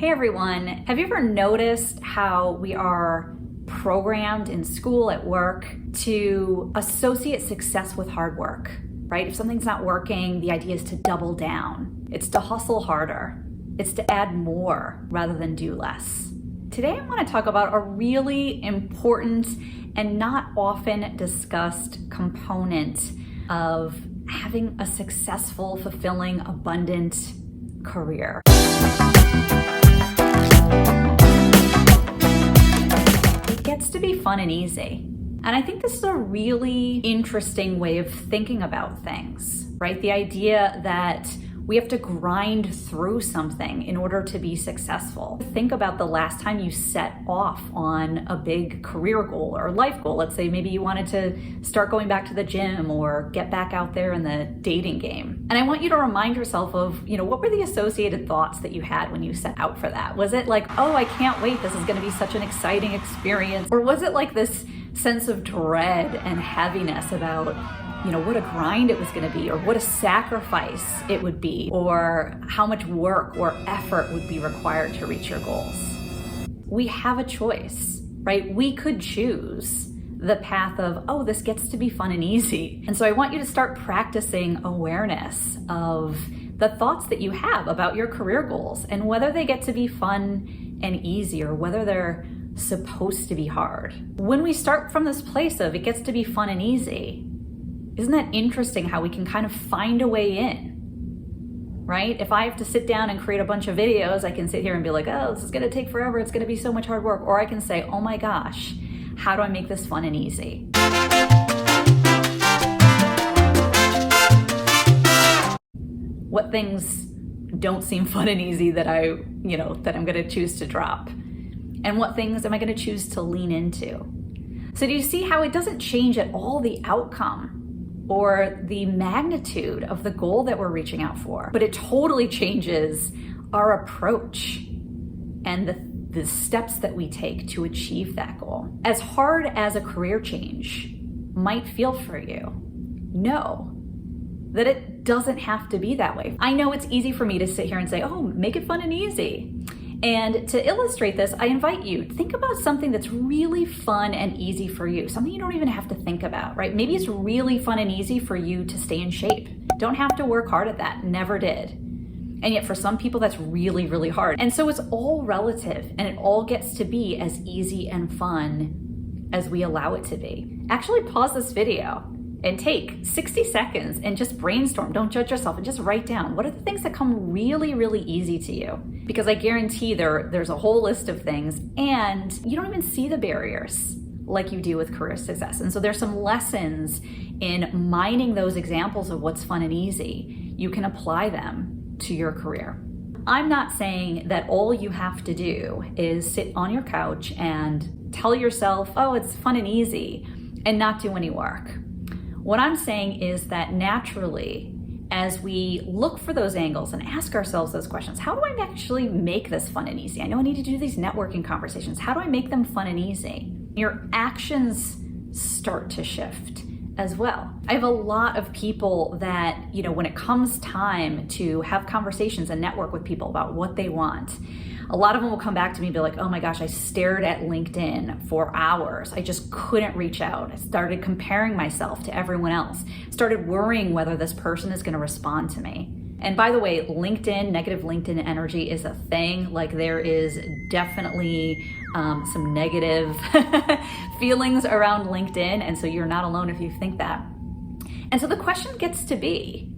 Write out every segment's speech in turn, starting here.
Hey everyone, have you ever noticed how we are programmed in school, at work, to associate success with hard work, right? If something's not working, the idea is to double down. It's to hustle harder. It's to add more rather than do less. Today I want to talk about a really important and not often discussed component of having a successful, fulfilling, abundant career. It gets to be fun and easy. And I think this is a really interesting way of thinking about things, right? The idea that we have to grind through something in order to be successful. Think about the last time you set off on a big career goal or life goal. Let's say maybe you wanted to start going back to the gym or get back out there in the dating game. And I want you to remind yourself of, what were the associated thoughts that you had when you set out for that? Was it like, oh, I can't wait, this is gonna be such an exciting experience? Or was it like this sense of dread and heaviness about what a grind it was going to be, or what a sacrifice it would be, or how much work or effort would be required to reach your goals? We have a choice, right? We could choose the path of, oh, this gets to be fun and easy. And so I want you to start practicing awareness of the thoughts that you have about your career goals and whether they get to be fun and easy or whether they're supposed to be hard. When we start from this place of it gets to be fun and easy, isn't that interesting how we can kind of find a way in, right? If I have to sit down and create a bunch of videos, I can sit here and be like, oh, this is gonna take forever, it's gonna be so much hard work. Or I can say, oh my gosh, how do I make this fun and easy? What things don't seem fun and easy that that I'm gonna choose to drop? And what things am I gonna choose to lean into? So do you see how it doesn't change at all the outcome or the magnitude of the goal that we're reaching out for, but it totally changes our approach and the steps that we take to achieve that goal. As hard as a career change might feel for you, know that it doesn't have to be that way. I know it's easy for me to sit here and say, oh, make it fun and easy. And to illustrate this, I invite you, think about something that's really fun and easy for you, something you don't even have to think about, right? Maybe it's really fun and easy for you to stay in shape. Don't have to work hard at that, never did. And yet for some people, that's really, really hard. And so it's all relative, and it all gets to be as easy and fun as we allow it to be. Actually pause this video and take 60 seconds and just brainstorm. Don't judge yourself, and just write down, what are the things that come really, really easy to you? Because I guarantee there's a whole list of things, and you don't even see the barriers like you do with career success. And so there's some lessons in mining those examples of what's fun and easy. You can apply them to your career. I'm not saying that all you have to do is sit on your couch and tell yourself, oh, it's fun and easy, and not do any work. What I'm saying is that naturally, as we look for those angles and ask ourselves those questions, how do I actually make this fun and easy? I know I need to do these networking conversations. How do I make them fun and easy? Your actions start to shift as well. I have a lot of people that, when it comes time to have conversations and network with people about what they want, a lot of them will come back to me and be like, oh my gosh, I stared at LinkedIn for hours. I just couldn't reach out. I started comparing myself to everyone else. Started worrying whether this person is gonna respond to me. And by the way, negative LinkedIn energy is a thing. Like, there is definitely some negative feelings around LinkedIn. And so you're not alone if you think that. And so the question gets to be,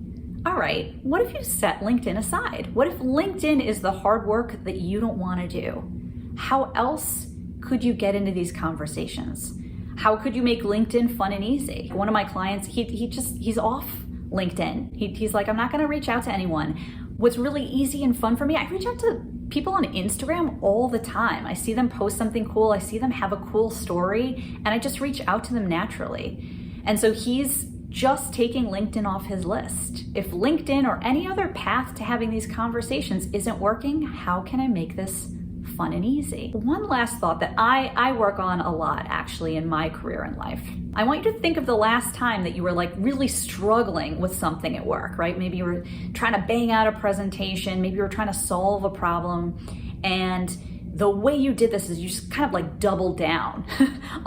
all right, what if you set LinkedIn aside? What if LinkedIn is the hard work that you don't want to do? How else could you get into these conversations? How could you make LinkedIn fun and easy? One of my clients, he's off LinkedIn. He's like, I'm not going to reach out to anyone. What's really easy and fun for me, I reach out to people on Instagram all the time. I see them post something cool. I see them have a cool story, and I just reach out to them naturally. And so he's just taking LinkedIn off his list. If LinkedIn or any other path to having these conversations isn't working, how can I make this fun and easy? One last thought that I work on a lot actually in my career and life. I want you to think of the last time that you were like really struggling with something at work, right? Maybe you were trying to bang out a presentation, maybe you were trying to solve a problem, And the way you did this is you just kind of like doubled down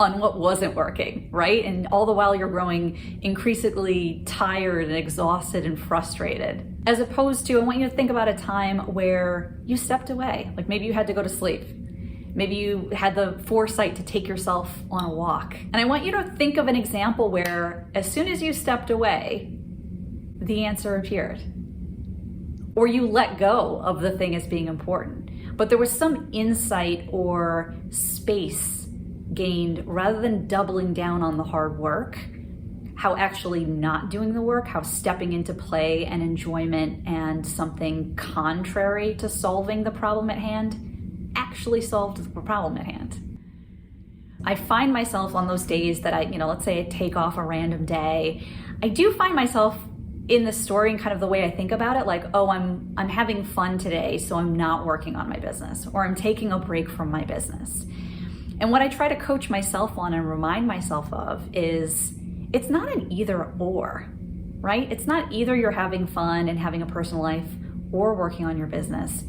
on what wasn't working, right? And all the while you're growing increasingly tired and exhausted and frustrated. As opposed to, I want you to think about a time where you stepped away. Like maybe you had to go to sleep. Maybe you had the foresight to take yourself on a walk. And I want you to think of an example where as soon as you stepped away, the answer appeared. Or you let go of the thing as being important. But there was some insight or space gained rather than doubling down on the hard work, how actually not doing the work, how stepping into play and enjoyment and something contrary to solving the problem at hand actually solved the problem at hand. I find myself on those days that let's say I take off a random day, I do find myself in the story and kind of the way I think about it, like, oh, I'm having fun today, so I'm not working on my business, or I'm taking a break from my business. And what I try to coach myself on and remind myself of is it's not an either or, right? It's not either you're having fun and having a personal life or working on your business.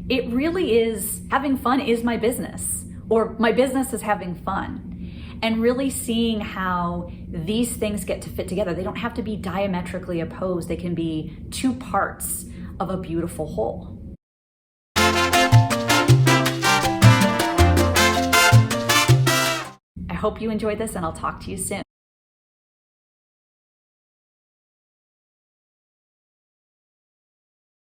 It really is having fun is my business, or my business is having fun. And really seeing how these things get to fit together. They don't have to be diametrically opposed. They can be two parts of a beautiful whole. I hope you enjoyed this, and I'll talk to you soon.